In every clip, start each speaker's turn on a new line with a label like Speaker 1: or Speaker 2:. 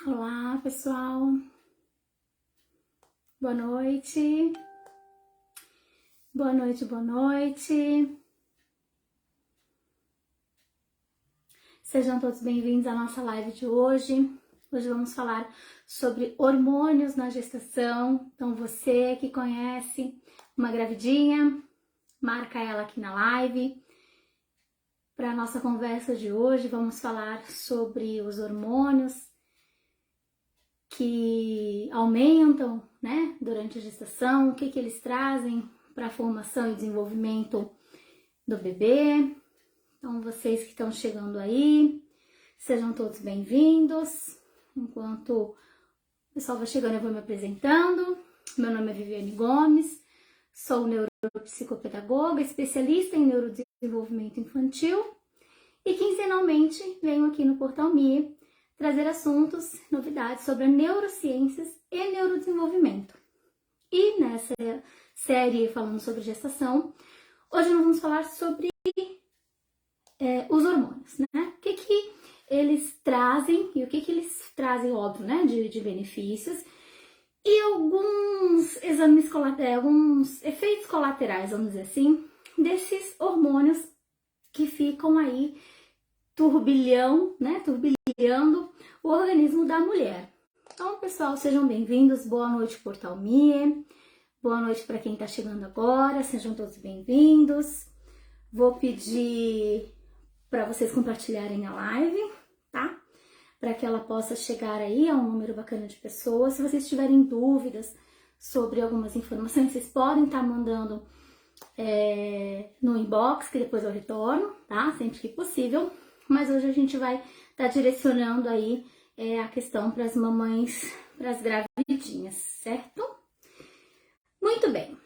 Speaker 1: Olá, pessoal. Boa noite. Boa noite, boa noite. Sejam todos bem-vindos à nossa live de hoje. Hoje vamos falar sobre hormônios na gestação. Então, você que conhece uma gravidinha, marca ela aqui na live. Para a nossa conversa de hoje, vamos falar sobre os hormônios que aumentam, né, durante a gestação, o que eles trazem para a formação e desenvolvimento do bebê. Então, vocês que estão chegando aí, sejam todos bem-vindos. Enquanto o pessoal vai chegando, eu vou me apresentando. Meu nome é Viviane Gomes, sou neuropsicopedagoga, especialista em neurodesenvolvimento infantil e quinzenalmente venho aqui no Portal MIE trazer assuntos, novidades sobre neurociências e neurodesenvolvimento. E nessa série falando sobre gestação, hoje nós vamos falar sobre os hormônios, né? O que eles trazem e o que eles trazem, óbvio, né? De benefícios e alguns exames colaterais, alguns efeitos colaterais, vamos dizer assim, desses hormônios que ficam aí turbilhando o organismo da mulher. Então, pessoal, sejam bem-vindos. Boa noite, Portal MIE. Boa noite para quem está chegando agora. Sejam todos bem-vindos. Vou pedir para vocês compartilharem a live, tá? Para que ela possa chegar aí a um número bacana de pessoas. Se vocês tiverem dúvidas sobre algumas informações, vocês podem estar mandando no inbox, que depois eu retorno, tá? Sempre que possível. Mas hoje a gente vai estar direcionando aí a questão para as mamães, para as gravidinhas, certo? Muito bem.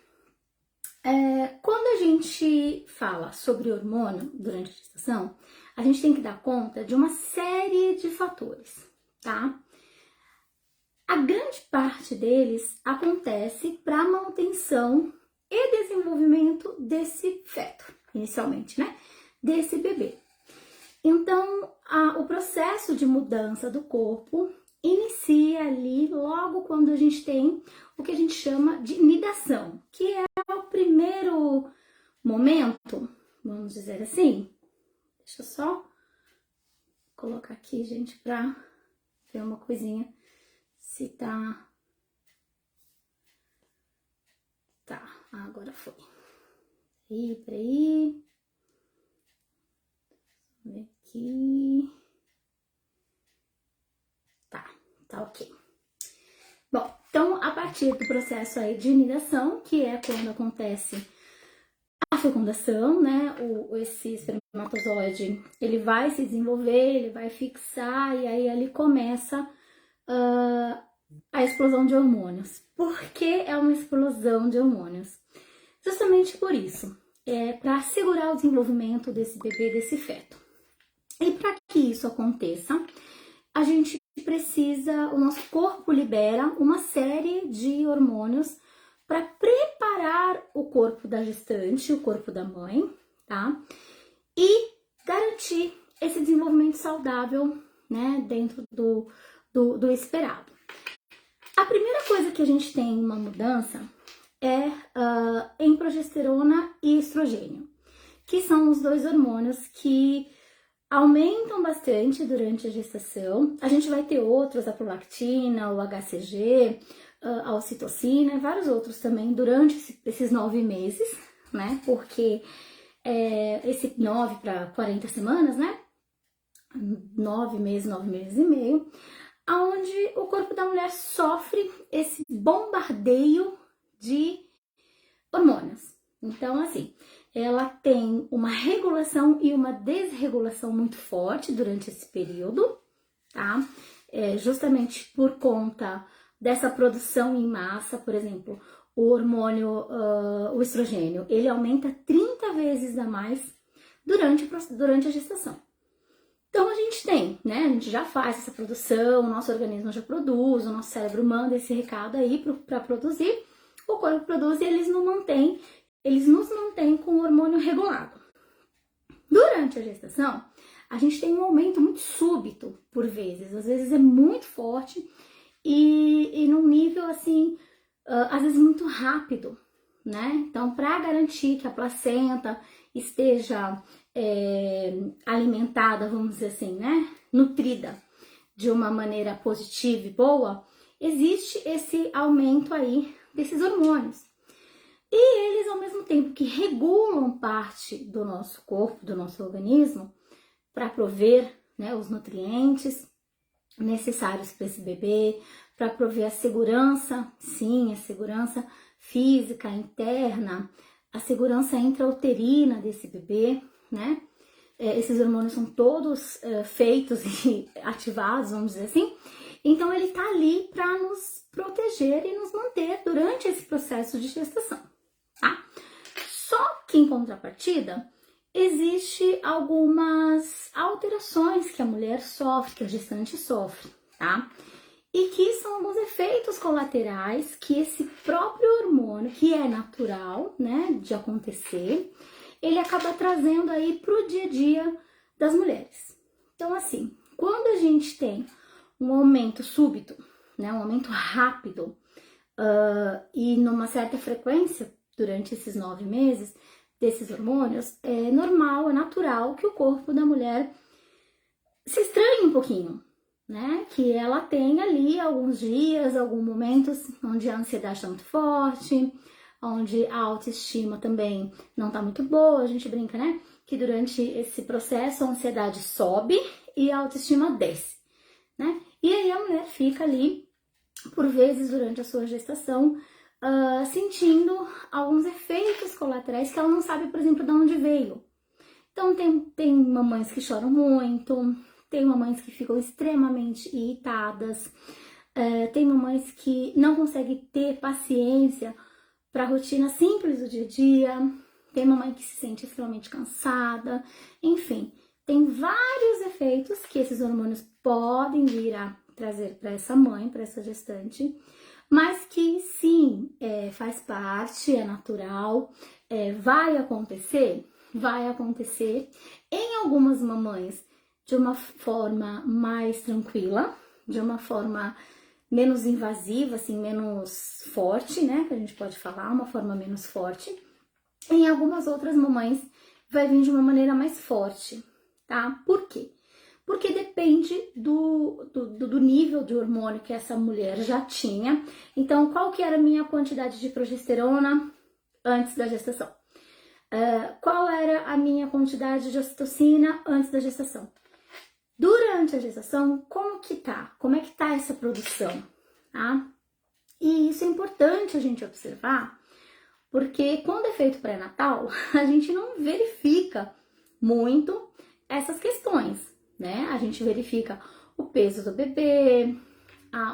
Speaker 1: Quando a gente fala sobre hormônio durante a gestação, a gente tem que dar conta de uma série de fatores, tá? A grande parte deles acontece para a manutenção e desenvolvimento desse feto, inicialmente, né? Desse bebê. Então, o processo de mudança do corpo inicia ali logo quando a gente tem o que a gente chama de nidação, que é o primeiro momento, vamos dizer assim. Deixa eu só colocar aqui, gente, para ver uma coisinha se tá... Tá, agora foi. Peraí. Vamos ver aqui. Tá ok. Bom, então a partir do processo aí de nidação, que é quando acontece a fecundação, né? Esse espermatozoide, ele vai se desenvolver, ele vai fixar e aí ali começa a explosão de hormônios. Por que é uma explosão de hormônios? Justamente por isso, para assegurar o desenvolvimento desse bebê, desse feto. E para que isso aconteça, a gente precisa, o nosso corpo libera uma série de hormônios para preparar o corpo da gestante, o corpo da mãe, tá? E garantir esse desenvolvimento saudável, né, dentro do esperado. A primeira coisa que a gente tem uma mudança é em progesterona e estrogênio, que são os dois hormônios que aumentam bastante durante a gestação. A gente vai ter outros, a prolactina, o HCG, a ocitocina, vários outros também durante esses 9 meses, né? Porque esse 9 para 40 semanas, né? 9 meses e meio, onde o corpo da mulher sofre esse bombardeio de hormônios. Então, assim, ela tem uma regulação e uma desregulação muito forte durante esse período, tá? Justamente por conta dessa produção em massa, por exemplo, o hormônio, o estrogênio, ele aumenta 30 vezes a mais durante a gestação. Então, a gente tem, né? A gente já faz essa produção, o nosso organismo já produz, o nosso cérebro manda esse recado aí para produzir, o corpo produz e eles nos mantêm com o hormônio regulado. Durante a gestação, a gente tem um aumento muito súbito, por vezes. Às vezes é muito forte e num nível, assim, às vezes muito rápido, né? Então, para garantir que a placenta esteja alimentada, vamos dizer assim, né? Nutrida de uma maneira positiva e boa, existe esse aumento aí desses hormônios. E eles, ao mesmo tempo que regulam parte do nosso corpo, do nosso organismo, para prover, né, os nutrientes necessários para esse bebê, para prover a segurança, sim, a segurança física, interna, a segurança intrauterina desse bebê, né? Esses hormônios são todos feitos e ativados, vamos dizer assim. Então, ele tá ali para nos proteger e nos manter durante esse processo de gestação, tá? Só que, em contrapartida, existe algumas alterações que a mulher sofre, que a gestante sofre, tá? E que são alguns efeitos colaterais que esse próprio hormônio, que é natural, né, de acontecer, ele acaba trazendo aí pro dia a dia das mulheres. Então, assim, quando a gente tem um aumento súbito, né, um aumento rápido e numa certa frequência durante esses 9 meses desses hormônios, é normal, é natural que o corpo da mulher se estranhe um pouquinho, né? Que ela tenha ali alguns dias, alguns momentos onde a ansiedade está muito forte, onde a autoestima também não tá muito boa. A gente brinca, né? Que durante esse processo a ansiedade sobe e a autoestima desce, né? E aí a mulher fica ali, por vezes, durante a sua gestação, sentindo alguns efeitos colaterais que ela não sabe, por exemplo, de onde veio. Então, tem mamães que choram muito, tem mamães que ficam extremamente irritadas, tem mamães que não conseguem ter paciência para a rotina simples do dia a dia, tem mamãe que se sente extremamente cansada, enfim, tem vários efeitos que esses hormônios podem vir a trazer para essa mãe, para essa gestante, mas que sim, faz parte, é natural, vai acontecer. Vai acontecer em algumas mamães de uma forma mais tranquila, de uma forma menos invasiva, assim, menos forte, né? Que a gente pode falar, uma forma menos forte. Em algumas outras mamães vai vir de uma maneira mais forte, tá? Por quê? Porque depende do nível de hormônio que essa mulher já tinha. Então, qual que era a minha quantidade de progesterona antes da gestação? Qual era a minha quantidade de ocitocina antes da gestação? Durante a gestação, como que tá? Como é que tá essa produção? Tá? E isso é importante a gente observar, porque quando é feito pré-natal, a gente não verifica muito essas questões, né? A gente verifica o peso do bebê,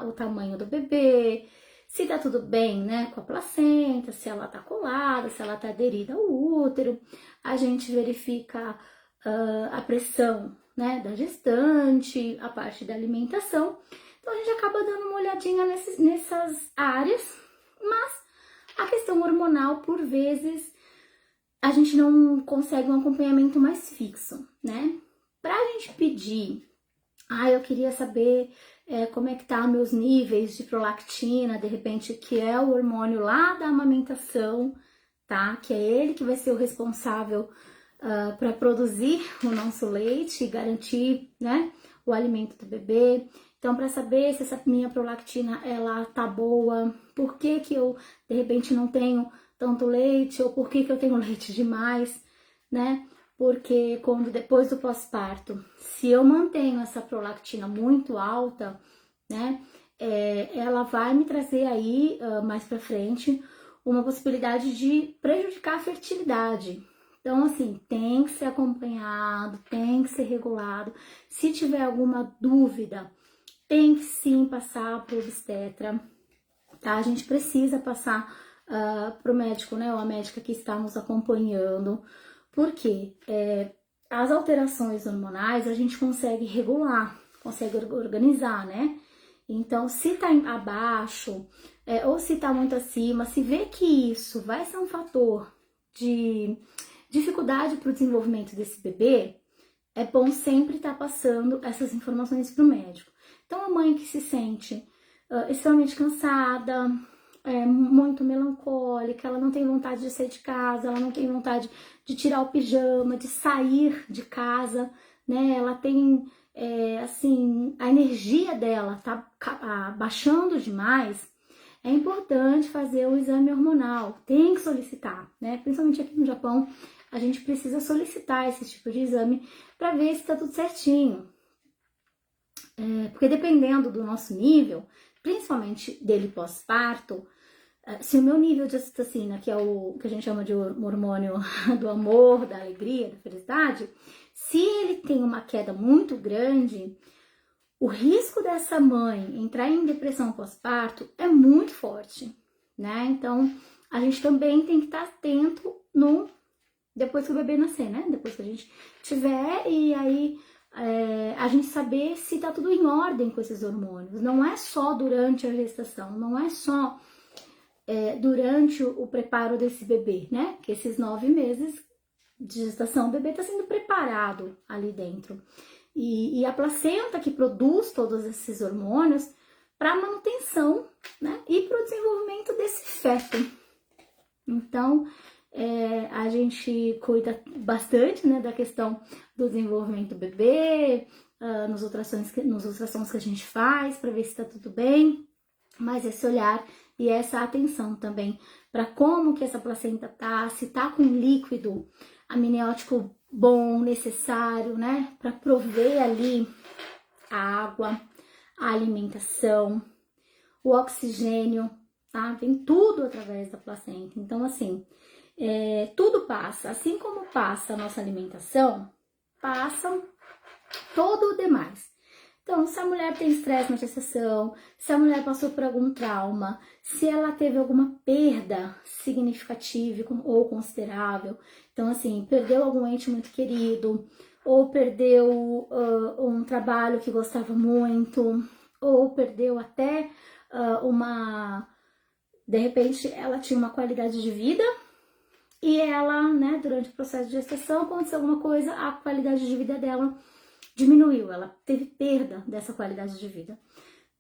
Speaker 1: o tamanho do bebê, se tá tudo bem, né, com a placenta, se ela tá colada, se ela tá aderida ao útero. A gente verifica a pressão, né, da gestante, a parte da alimentação. Então, a gente acaba dando uma olhadinha nessas áreas, mas a questão hormonal, por vezes, a gente não consegue um acompanhamento mais fixo, né? Pra gente pedir, eu queria saber como é que tá meus níveis de prolactina, de repente, que é o hormônio lá da amamentação, tá? Que é ele que vai ser o responsável para produzir o nosso leite e garantir, né, o alimento do bebê. Então, para saber se essa minha prolactina, ela tá boa, por que que eu, de repente, não tenho tanto leite, ou por que que eu tenho leite demais, né? Porque depois do pós-parto, se eu mantenho essa prolactina muito alta, né, ela vai me trazer aí, mais pra frente, uma possibilidade de prejudicar a fertilidade. Então, assim, tem que ser acompanhado, tem que ser regulado. Se tiver alguma dúvida, tem que sim passar pro obstetra, tá? A gente precisa passar pro médico, né, ou a médica que está nos acompanhando, porque as alterações hormonais a gente consegue regular, consegue organizar, né? Então, se tá abaixo ou se tá muito acima, se vê que isso vai ser um fator de dificuldade para o desenvolvimento desse bebê, é bom sempre estar passando essas informações para o médico. Então, a mãe que se sente extremamente cansada, muito melancólica, ela não tem vontade de sair de casa, ela não tem vontade de tirar o pijama, de sair de casa, né? Ela tem, assim, a energia dela tá baixando demais. É importante fazer o exame hormonal, tem que solicitar, né? Principalmente aqui no Japão, a gente precisa solicitar esse tipo de exame para ver se tá tudo certinho. Porque dependendo do nosso nível, principalmente dele pós-parto, se o meu nível de ocitocina, que é o que a gente chama de hormônio do amor, da alegria, da felicidade, se ele tem uma queda muito grande, o risco dessa mãe entrar em depressão pós-parto é muito forte, né? Então, a gente também tem que estar atento depois que o bebê nascer, né? Depois que a gente tiver, e aí a gente saber se tá tudo em ordem com esses hormônios. Não é só durante a gestação, não é só durante o preparo desse bebê, né? Que esses 9 meses de gestação, o bebê está sendo preparado ali dentro. E a placenta que produz todos esses hormônios para a manutenção, né? E para o desenvolvimento desse feto. Então, a gente cuida bastante, né, da questão do desenvolvimento do bebê, nos ultrassons que a gente faz para ver se está tudo bem, mas esse olhar e essa atenção também para como que essa placenta tá, se tá com líquido amniótico bom, necessário, né, para prover ali a água, a alimentação, o oxigênio, tá? Vem tudo através da placenta. Então, assim, tudo passa. Assim como passa a nossa alimentação, passam todo o demais. Então, se a mulher tem estresse na gestação, se a mulher passou por algum trauma, se ela teve alguma perda significativa ou considerável, então, assim, perdeu algum ente muito querido, ou perdeu um trabalho que gostava muito, ou perdeu até de repente, ela tinha uma qualidade de vida e ela, né, durante o processo de gestação, aconteceu alguma coisa, a qualidade de vida dela diminuiu, ela teve perda dessa qualidade de vida.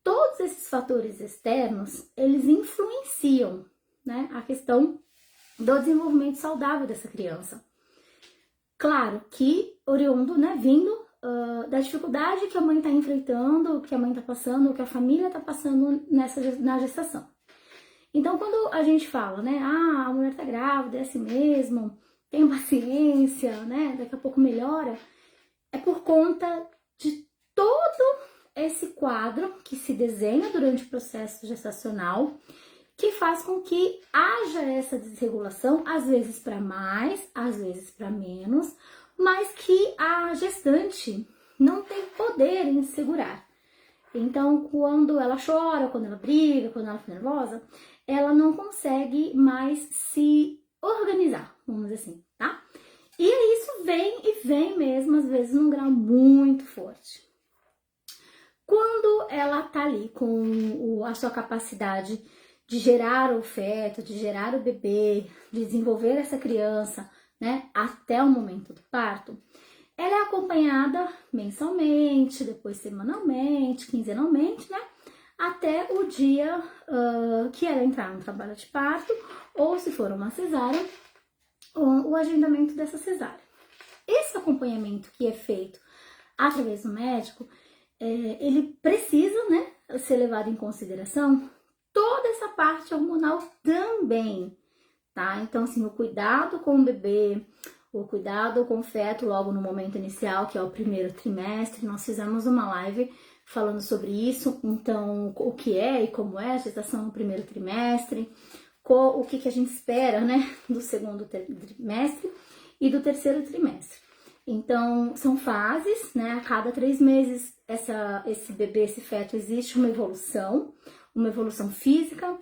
Speaker 1: Todos esses fatores externos, eles influenciam, né, a questão do desenvolvimento saudável dessa criança. Claro que oriundo, né, vindo da dificuldade que a mãe está enfrentando, que a mãe está passando, que a família está passando na gestação. Então, quando a gente fala, né, a mulher tá grávida, é assim mesmo, tenha paciência, né, daqui a pouco melhora, é por conta de todo esse quadro que se desenha durante o processo gestacional, que faz com que haja essa desregulação, às vezes para mais, às vezes para menos, mas que a gestante não tem poder em segurar. Então, quando ela chora, quando ela briga, quando ela fica nervosa, ela não consegue mais se organizar, vamos dizer assim, tá? E isso vem mesmo, às vezes, num grau muito forte. Quando ela tá ali com a sua capacidade de gerar o feto, de gerar o bebê, de desenvolver essa criança, né, até o momento do parto, ela é acompanhada mensalmente, depois semanalmente, quinzenalmente, né, até o dia que ela entrar no trabalho de parto, ou se for uma cesárea, o agendamento dessa cesárea. Esse acompanhamento que é feito através do médico, ele precisa, né, ser levado em consideração toda essa parte hormonal também, tá? Então, assim, o cuidado com o bebê, o cuidado com o feto logo no momento inicial, que é o primeiro trimestre, nós fizemos uma live falando sobre isso, então, o que é e como é a gestação no primeiro trimestre, o que a gente espera, né, do segundo trimestre e do terceiro trimestre. Então, são fases, né, a cada 3 meses esse bebê, esse feto, existe uma evolução física,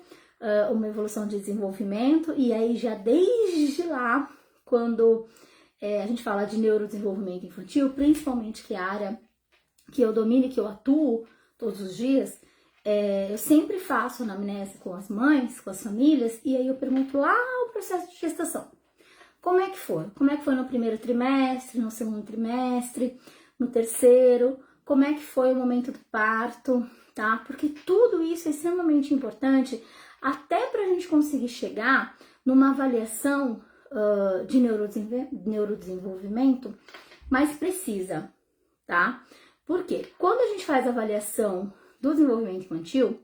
Speaker 1: uma evolução de desenvolvimento, e aí já desde lá, quando a gente fala de neurodesenvolvimento infantil, principalmente que é a área que eu domino e que eu atuo todos os dias, eu sempre faço anamnese com as mães, com as famílias, e aí eu pergunto lá o processo de gestação. como é que foi? Como é que foi no primeiro trimestre, no segundo trimestre, no terceiro? Como é que foi o momento do parto, tá? Porque tudo isso é extremamente importante até para a gente conseguir chegar numa avaliação de neurodesenvolvimento mais precisa, tá? Porque quando a gente faz a avaliação do desenvolvimento infantil,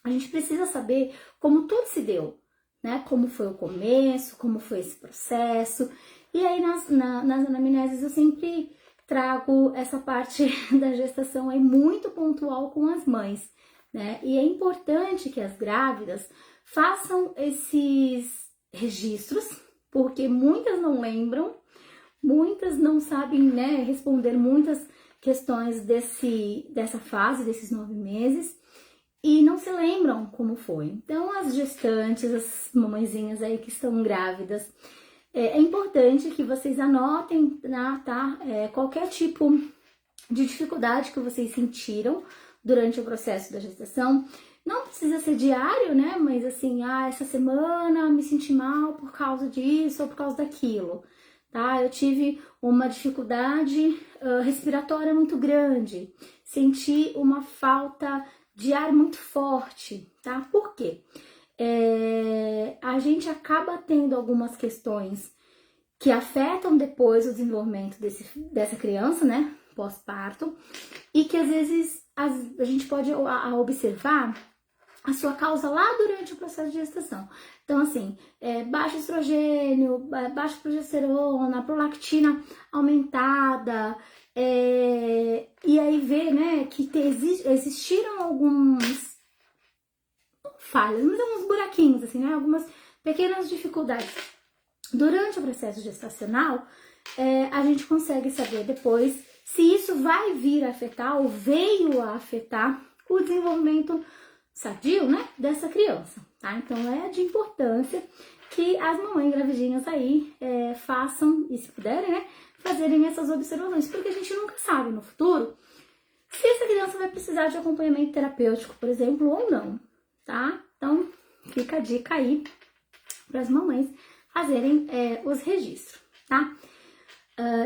Speaker 1: a gente precisa saber como tudo se deu, né? Como foi o começo, como foi esse processo. E aí nas anamneses eu sempre trago essa parte da gestação aí muito pontual com as mães, né? E é importante que as grávidas façam esses registros, porque muitas não lembram, muitas não sabem, né, responder muitas questões dessa fase, desses 9 meses, e não se lembram como foi. Então, as gestantes, as mamãezinhas aí que estão grávidas, é importante que vocês anotem, tá? Qualquer tipo de dificuldade que vocês sentiram durante o processo da gestação. Não precisa ser diário, né? Mas assim, essa semana me senti mal por causa disso ou por causa daquilo, tá? Eu tive uma dificuldade respiratória muito grande, senti uma falta de ar muito forte, tá? Por quê? A gente acaba tendo algumas questões que afetam depois o desenvolvimento dessa criança, né? Pós-parto, e que às vezes a gente pode observar a sua causa lá durante o processo de gestação. Então, assim, baixo estrogênio, baixa progesterona, prolactina aumentada, e aí vê, né, que existiram alguns falhas, mas alguns buraquinhos, assim, né, algumas pequenas dificuldades. Durante o processo gestacional, a gente consegue saber depois se isso vai vir a afetar ou veio a afetar o desenvolvimento sadio, né, dessa criança, tá? Então é de importância que as mamães gravidinhas aí façam, e se puderem, né, fazerem essas observações, porque a gente nunca sabe no futuro se essa criança vai precisar de acompanhamento terapêutico, por exemplo, ou não, tá? Então fica a dica aí para as mamães fazerem os registros, tá?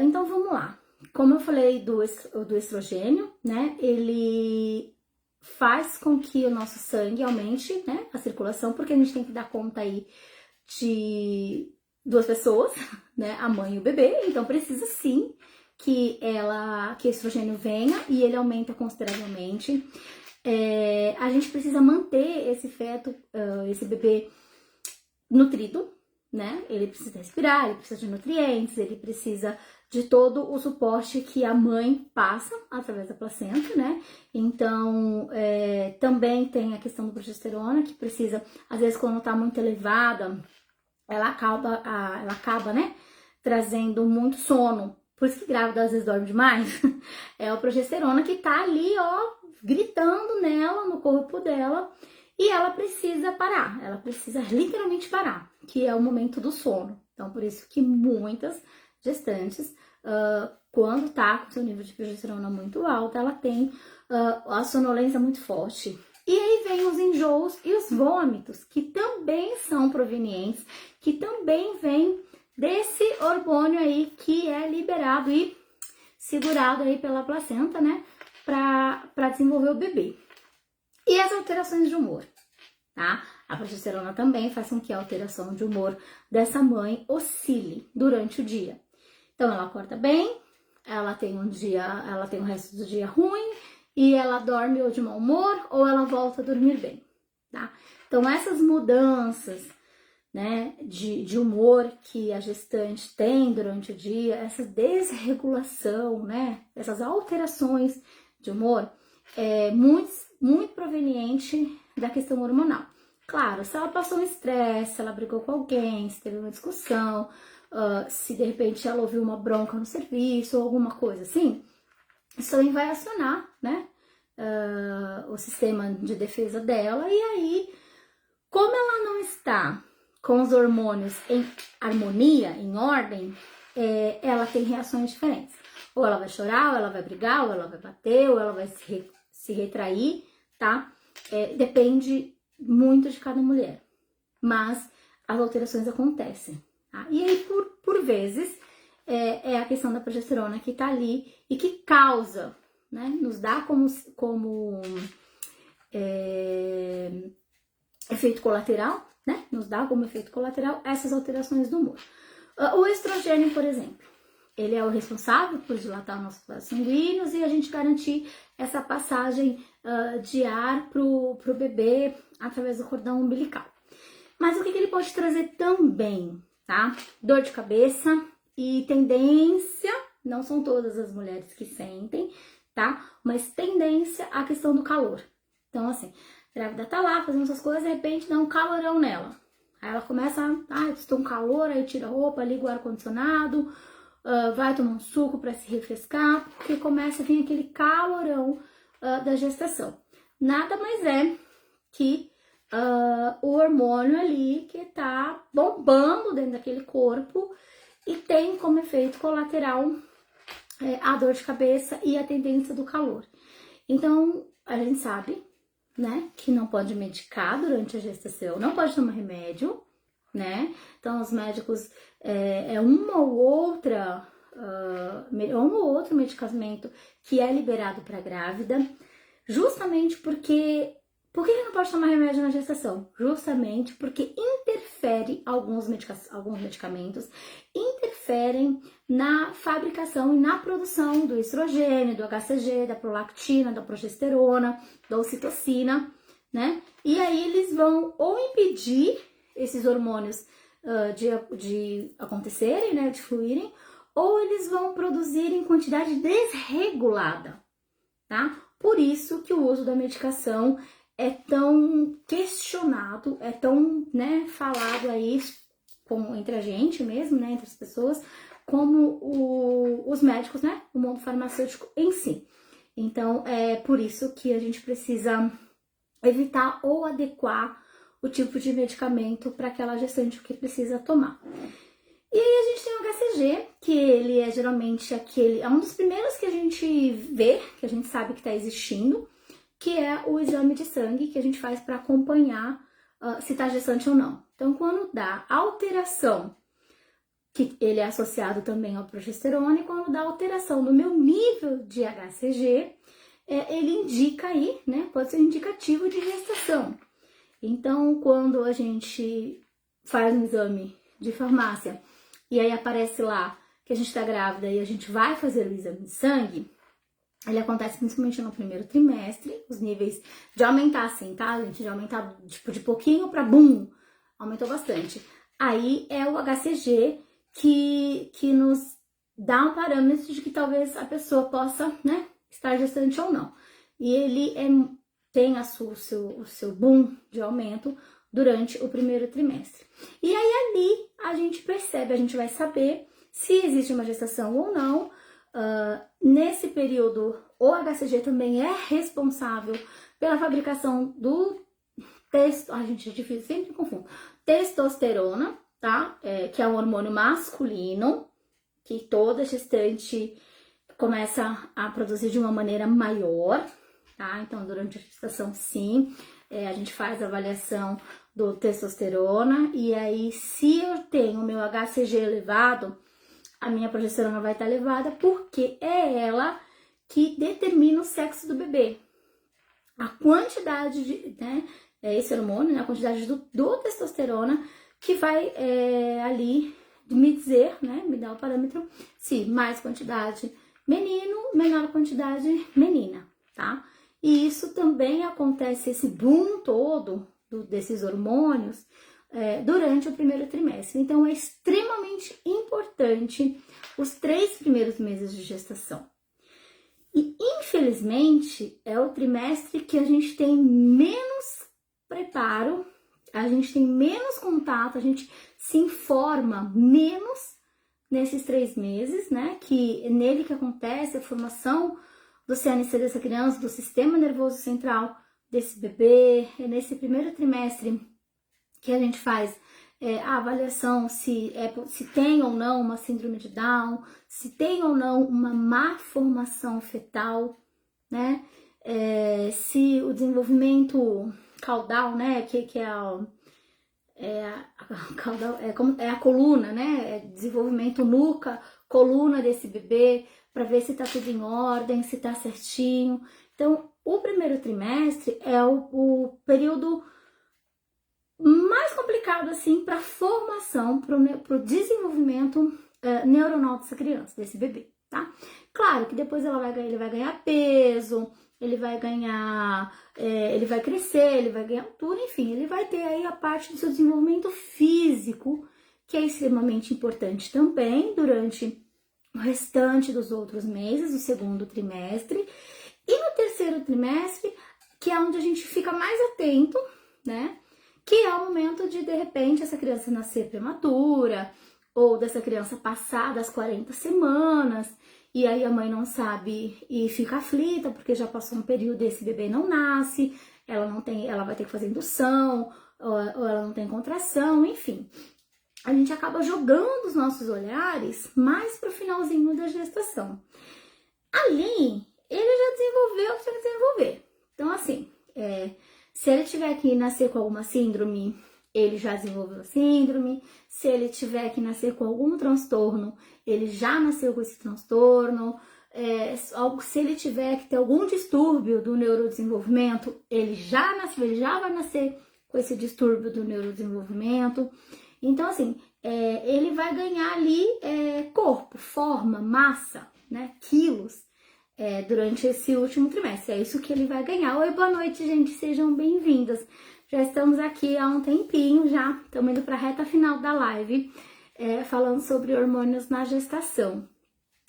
Speaker 1: Então vamos lá. Como eu falei do estrogênio, né, ele faz com que o nosso sangue aumente, né, a circulação, porque a gente tem que dar conta aí de 2 pessoas, né, a mãe e o bebê, então precisa sim que o estrogênio venha e ele aumenta consideravelmente. A gente precisa manter esse feto, esse bebê nutrido, né, ele precisa respirar, ele precisa de nutrientes, ele precisa de todo o suporte que a mãe passa através da placenta, né? Então, também tem a questão da progesterona, que precisa, às vezes, quando tá muito elevada, ela acaba, né, trazendo muito sono. Por isso que grávida às vezes dorme demais. É a progesterona que tá ali, ó, gritando nela, no corpo dela, e ela precisa parar, ela precisa literalmente parar, que é o momento do sono. Então, por isso que muitas gestantes, quando tá com seu nível de progesterona muito alto, ela tem a sonolência muito forte. E aí vem os enjoos e os vômitos, que também são provenientes, que também vem desse hormônio aí que é liberado e segurado aí pela placenta, né, para desenvolver o bebê. E as alterações de humor, tá? A progesterona também faz com que a alteração de humor dessa mãe oscile durante o dia. Então, ela acorda bem, ela tem o resto do dia ruim, e ela dorme ou de mau humor, ou ela volta a dormir bem, tá? Então, essas mudanças, né, de humor que a gestante tem durante o dia, essa desregulação, né, essas alterações de humor, é muito proveniente da questão hormonal. Claro, se ela passou um estresse, se ela brigou com alguém, se teve uma discussão, se de repente ela ouviu uma bronca no serviço ou alguma coisa assim, isso também vai acionar, né, o sistema de defesa dela, e aí, como ela não está com os hormônios em harmonia, em ordem, ela tem reações diferentes. Ou ela vai chorar, ou ela vai brigar, ou ela vai bater, ou ela vai se retrair, tá? Depende muito de cada mulher. Mas as alterações acontecem, tá? E aí, por vezes, é a questão da progesterona que tá ali e que causa, né? Nos dá como efeito colateral, né? Nos dá como efeito colateral essas alterações do humor. O estrogênio, por exemplo, ele é o responsável por dilatar nossos vasos sanguíneos e a gente garantir essa passagem de ar pro bebê através do cordão umbilical. Mas o que ele pode trazer também, tá? Dor de cabeça e tendência, não são todas as mulheres que sentem, tá? Mas tendência à questão do calor. Então, assim, a grávida tá lá fazendo essas coisas, de repente dá um calorão nela. Aí ela começa, estou com calor, aí tira a roupa, liga o ar-condicionado, vai tomar um suco para se refrescar, porque começa a vir aquele calorão da gestação. Nada mais é que o hormônio ali que tá bombando dentro daquele corpo e tem como efeito colateral a dor de cabeça e a tendência do calor. Então, a gente sabe, né, que não pode medicar durante a gestação, não pode tomar remédio, né? Então, os médicos, um ou outro medicamento que é liberado para grávida, justamente porque... Por que não pode tomar remédio na gestação? Justamente porque interfere alguns medicamentos, interferem na fabricação e na produção do estrogênio, do HCG, da prolactina, da progesterona, da ocitocina, né? E aí eles vão ou impedir esses hormônios de acontecerem, né, de fluírem, ou eles vão produzir em quantidade desregulada, tá? Por isso que o uso da medicação é tão questionado, é tão, né, falado aí entre a gente mesmo, né, entre as pessoas, como os médicos, né, o mundo farmacêutico em si. Então, é por isso que a gente precisa evitar ou adequar o tipo de medicamento para aquela gestante que precisa tomar. E aí a gente tem o HCG, que ele é geralmente é um dos primeiros que a gente vê, que a gente sabe que está existindo, que é o exame de sangue que a gente faz para acompanhar se está gestante ou não. Então, quando dá alteração, que ele é associado também ao progesterona, e quando dá alteração no meu nível de HCG, ele indica aí, né, pode ser indicativo de gestação. Então, quando a gente faz um exame de farmácia e aí aparece lá que a gente está grávida e a gente vai fazer o exame de sangue, ele acontece principalmente no primeiro trimestre, os níveis de aumentar assim, tá, gente? De aumentar tipo, de pouquinho para bum, aumentou bastante. Aí é o HCG que nos dá um parâmetro de que talvez a pessoa possa, né, estar gestante ou não. E ele tem o seu boom de aumento durante o primeiro trimestre. E aí ali a gente percebe, a gente vai saber se existe uma gestação ou não. Nesse período, o HCG também é responsável pela fabricação do gente, é difícil, sempre confundo. Testosterona, tá? Que é um hormônio masculino, que toda gestante começa a produzir de uma maneira maior, tá? Então, durante a gestação, sim, a gente faz a avaliação do testosterona, e aí, se eu tenho o meu HCG elevado, a minha progesterona vai estar elevada, porque é ela que determina o sexo do bebê. A quantidade de, né, esse hormônio, né, a quantidade do testosterona, que vai ali me dizer, né, me dar o parâmetro, se mais quantidade menino, menor quantidade menina, tá? E isso também acontece, esse boom todo desses hormônios, durante o primeiro trimestre. Então, é extremamente importante os 3 primeiros meses de gestação. E, infelizmente, é o trimestre que a gente tem menos preparo, a gente tem menos contato, a gente se informa menos nesses 3 meses, né? Que é nele que acontece a formação do CNC dessa criança, do sistema nervoso central desse bebê. É nesse primeiro trimestre que a gente faz a avaliação se tem ou não uma síndrome de Down, se tem ou não uma má formação fetal, né? Se o desenvolvimento caudal, né, que é é a coluna, né? É desenvolvimento nuca, coluna desse bebê, para ver se tá tudo em ordem, se tá certinho. Então, o primeiro trimestre é o período mais complicado, assim, para formação, para o desenvolvimento neuronal dessa criança, desse bebê, tá? Claro que depois ele vai ganhar peso, ele vai ganhar, ele vai crescer, ele vai ganhar altura, enfim, ele vai ter aí a parte do seu desenvolvimento físico, que é extremamente importante também durante o restante dos outros meses, do segundo trimestre. E no terceiro trimestre, que é onde a gente fica mais atento, né? Que é o momento de repente, essa criança nascer prematura, ou dessa criança passar das 40 semanas, e aí a mãe não sabe e fica aflita, porque já passou um período e esse bebê não nasce, ela vai ter que fazer indução, ou ela não tem contração, enfim. A gente acaba jogando os nossos olhares mais para o finalzinho da gestação. Ali, ele já desenvolveu o que tinha que desenvolver. Então, assim, se ele tiver que nascer com alguma síndrome, ele já desenvolveu a síndrome. Se ele tiver que nascer com algum transtorno, ele já nasceu com esse transtorno. Se ele tiver que ter algum distúrbio do neurodesenvolvimento, ele já vai nascer com esse distúrbio do neurodesenvolvimento. Então, assim, ele vai ganhar ali corpo, forma, massa, né, quilos, durante esse último trimestre. É isso que ele vai ganhar. Oi, boa noite, gente, sejam bem-vindas. Já estamos aqui há um tempinho, já estamos indo para a reta final da live, falando sobre hormônios na gestação.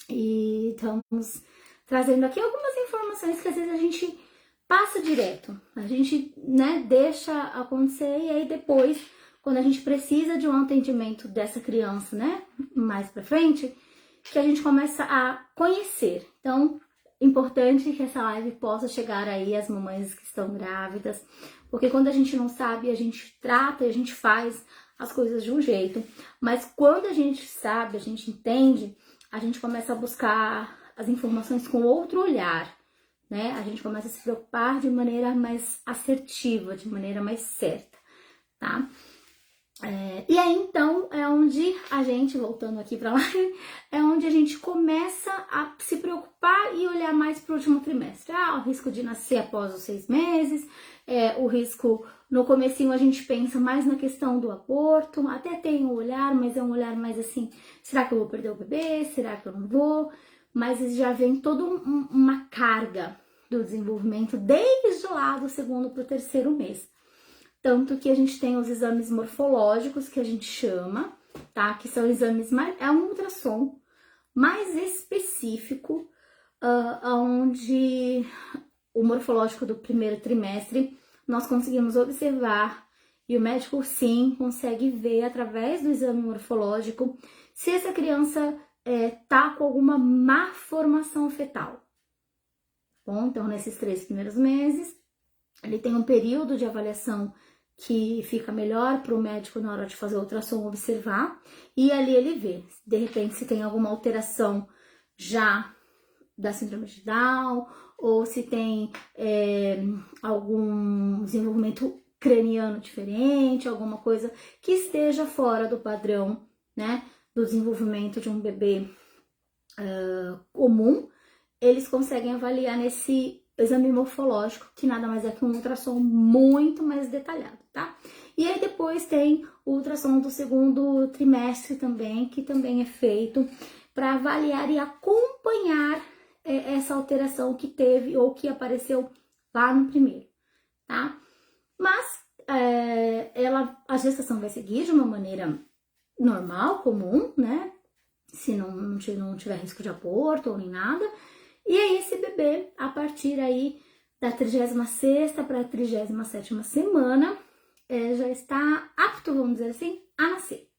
Speaker 1: E estamos trazendo aqui algumas informações que às vezes a gente passa direto, a gente, né, deixa acontecer e aí depois, quando a gente precisa de um atendimento dessa criança, né, mais pra frente, que a gente começa a conhecer. Então, importante que essa live possa chegar aí às mamães que estão grávidas, porque quando a gente não sabe, a gente trata e a gente faz as coisas de um jeito, mas quando a gente sabe, a gente entende, a gente começa a buscar as informações com outro olhar, né? A gente começa a se preocupar de maneira mais assertiva, de maneira mais certa, tá? E aí, então, é onde a gente, voltando aqui para lá, é onde a gente começa a se preocupar e olhar mais para o último trimestre. O risco de nascer após os 6 meses, o risco, no comecinho a gente pensa mais na questão do aborto, até tem um olhar, mas é um olhar mais assim, será que eu vou perder o bebê? Será que eu não vou? Mas já vem toda uma carga do desenvolvimento desde lá do segundo para o terceiro mês. Tanto que a gente tem os exames morfológicos, que a gente chama, tá? Que são exames é um ultrassom mais específico, onde o morfológico do primeiro trimestre nós conseguimos observar e o médico sim consegue ver através do exame morfológico se essa criança tá com alguma má formação fetal. Bom, então nesses 3 primeiros meses ele tem um período de avaliação que fica melhor para o médico na hora de fazer o ultrassom observar, e ali ele vê, de repente, se tem alguma alteração já da síndrome de Down, ou se tem algum desenvolvimento craniano diferente, alguma coisa que esteja fora do padrão, né, do desenvolvimento de um bebê comum, eles conseguem avaliar nesse exame morfológico, que nada mais é que um ultrassom muito mais detalhado, tá? E aí depois tem o ultrassom do segundo trimestre também, que também é feito para avaliar e acompanhar essa alteração que teve ou que apareceu lá no primeiro, tá? Mas a gestação vai seguir de uma maneira normal, comum, né? Se não tiver risco de aborto ou nem nada. E aí esse bebê, a partir aí da 36ª para a 37ª semana, já está apto, vamos dizer assim, a nascer,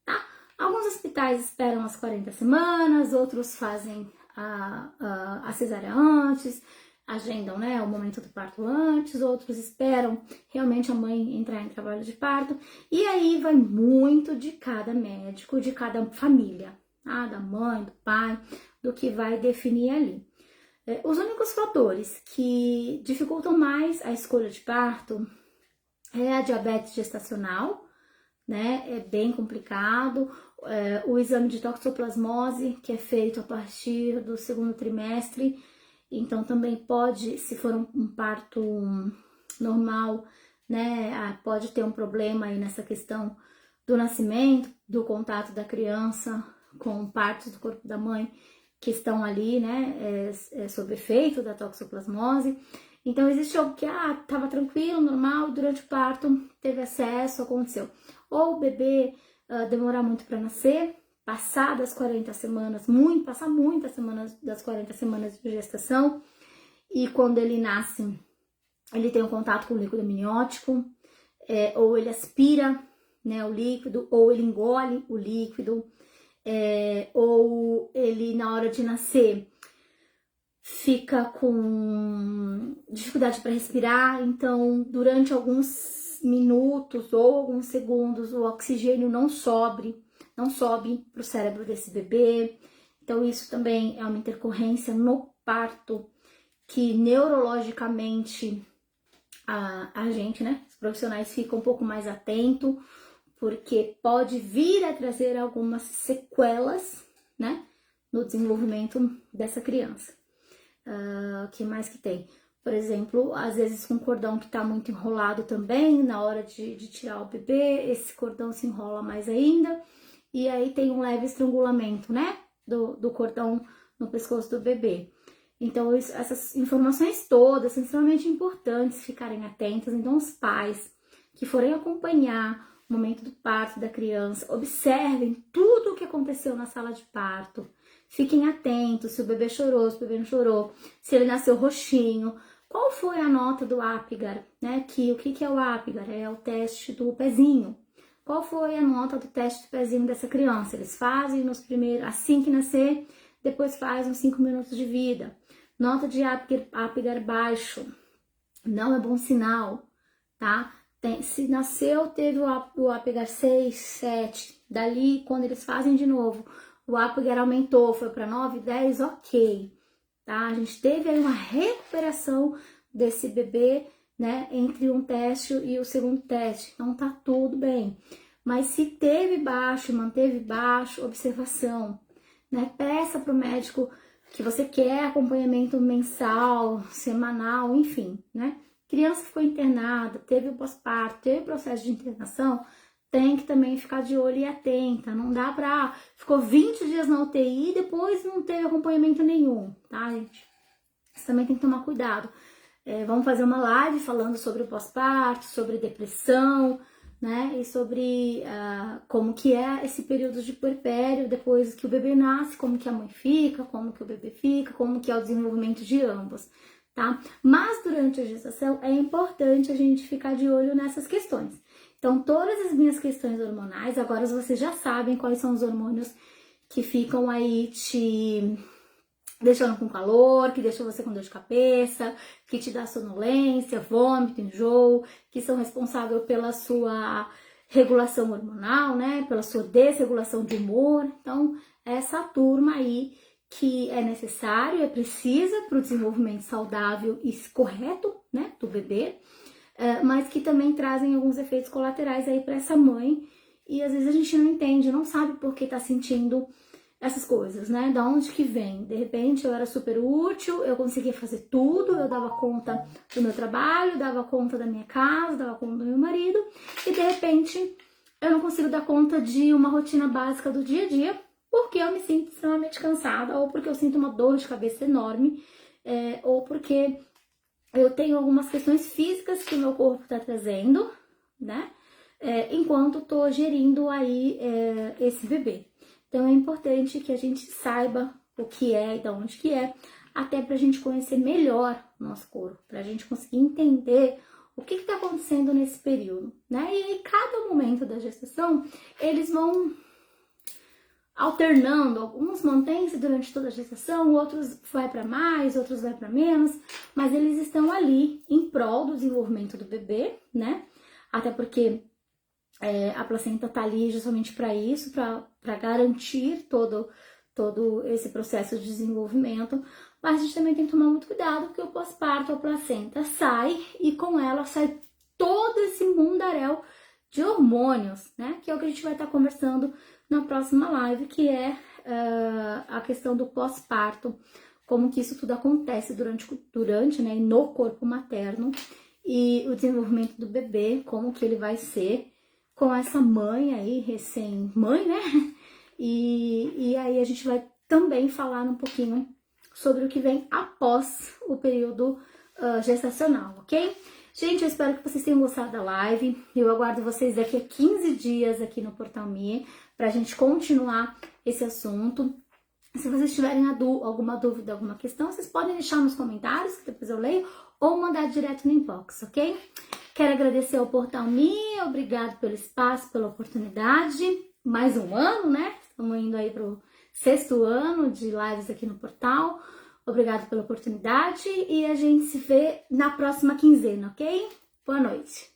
Speaker 1: tá? Alguns hospitais esperam as 40 semanas, outros fazem a cesárea antes, agendam, né, o momento do parto antes, outros esperam realmente a mãe entrar em trabalho de parto, e aí vai muito de cada médico, de cada família, tá? Da mãe, do pai, do que vai definir ali. Os únicos fatores que dificultam mais a escolha de parto é a diabetes gestacional, né? É bem complicado. O exame de toxoplasmose, que é feito a partir do segundo trimestre, então também pode, se for um parto normal, né, pode ter um problema aí nessa questão do nascimento, do contato da criança com partes do corpo da mãe que estão ali, né, sob efeito da toxoplasmose. Então existe algo que, tava tranquilo, normal, durante o parto teve acesso, aconteceu. Ou o bebê demorar muito para nascer, passar das 40 semanas, passar muitas semanas das 40 semanas de gestação, e quando ele nasce, ele tem um contato com o líquido amniótico, ou ele aspira, né, o líquido, ou ele engole o líquido, ou ele, na hora de nascer, fica com dificuldade para respirar, então durante alguns minutos ou alguns segundos o oxigênio não sobe para o cérebro desse bebê. Então isso também é uma intercorrência no parto que neurologicamente a gente, né, os profissionais ficam um pouco mais atentos, porque pode vir a trazer algumas sequelas, né, no desenvolvimento dessa criança. O que mais que tem? Por exemplo, às vezes com cordão que tá muito enrolado também, na hora de tirar o bebê, esse cordão se enrola mais ainda, e aí tem um leve estrangulamento, né, do cordão no pescoço do bebê. Então, essas informações todas são extremamente importantes ficarem atentas. Então, os pais que forem acompanhar o momento do parto da criança, observem tudo o que aconteceu na sala de parto. Fiquem atentos se o bebê chorou, se o bebê não chorou, se ele nasceu roxinho. Qual foi a nota do Apgar, né? O que é o Apgar? É o teste do pezinho. Qual foi a nota do teste do pezinho dessa criança? Eles fazem assim que nascer, depois fazem uns 5 minutos de vida. Nota de Apgar baixo, não é bom sinal, tá? Se nasceu, teve o Apgar 6, 7, dali, quando eles fazem de novo, o Apgar aumentou, foi para 9, 10, ok, tá? A gente teve aí uma recuperação desse bebê, né, entre um teste e o segundo teste, então tá tudo bem. Mas se teve baixo, manteve baixo, observação, né? Peça para o médico que você quer acompanhamento mensal, semanal, enfim, né? Criança ficou internada, teve o pós-parto, teve o processo de internação, tem que também ficar de olho e atenta. Não dá pra... Ficou 20 dias na UTI e depois não teve acompanhamento nenhum, tá, gente? Você também tem que tomar cuidado. Vamos fazer uma live falando sobre o pós-parto, sobre depressão, né? E sobre como que é esse período de puerpério depois que o bebê nasce, como que a mãe fica, como que o bebê fica, como que é o desenvolvimento de ambos, tá? Mas durante a gestação é importante a gente ficar de olho nessas questões. Então, todas as minhas questões hormonais, agora vocês já sabem quais são os hormônios que ficam aí te deixando com calor, que deixam você com dor de cabeça, que te dá sonolência, vômito, enjoo, que são responsáveis pela sua regulação hormonal, né? Pela sua desregulação de humor. Então, essa turma aí que é necessário, é precisa para o desenvolvimento saudável e correto, né, do bebê, mas que também trazem alguns efeitos colaterais aí para essa mãe, e às vezes a gente não entende, não sabe por que tá sentindo essas coisas, né? Da onde que vem? De repente eu era super útil, eu conseguia fazer tudo, eu dava conta do meu trabalho, dava conta da minha casa, dava conta do meu marido, e de repente eu não consigo dar conta de uma rotina básica do dia a dia, porque eu me sinto extremamente cansada, ou porque eu sinto uma dor de cabeça enorme, ou porque eu tenho algumas questões físicas que o meu corpo está trazendo, né? Enquanto tô gerindo aí esse bebê. Então é importante que a gente saiba o que é e de onde que é, até pra gente conhecer melhor o nosso corpo, pra gente conseguir entender o que está acontecendo nesse período, né? E aí, cada momento da gestação, eles vão alternando, alguns mantêm-se durante toda a gestação, outros vai para mais, outros vai para menos, mas eles estão ali em prol do desenvolvimento do bebê, né? Até porque a placenta tá ali justamente para isso, para garantir todo esse processo de desenvolvimento, mas a gente também tem que tomar muito cuidado, porque o pós-parto, a placenta sai e com ela sai todo esse mundaréu de hormônios, né? Que é o que a gente vai estar conversando na próxima live, que é a questão do pós-parto, como que isso tudo acontece durante, né, no corpo materno e o desenvolvimento do bebê, como que ele vai ser com essa mãe aí, recém-mãe, né? E aí a gente vai também falar um pouquinho sobre o que vem após o período gestacional, ok? Gente, eu espero que vocês tenham gostado da live. Eu aguardo vocês daqui a 15 dias aqui no Portal Me pra gente continuar esse assunto. Se vocês tiverem alguma dúvida, alguma questão, vocês podem deixar nos comentários, que depois eu leio, ou mandar direto no inbox, ok? Quero agradecer ao Portal Me, obrigado pelo espaço, pela oportunidade. Mais um ano, né? Estamos indo aí pro 6º ano de lives aqui no portal. Obrigado pela oportunidade e a gente se vê na próxima quinzena, ok? Boa noite!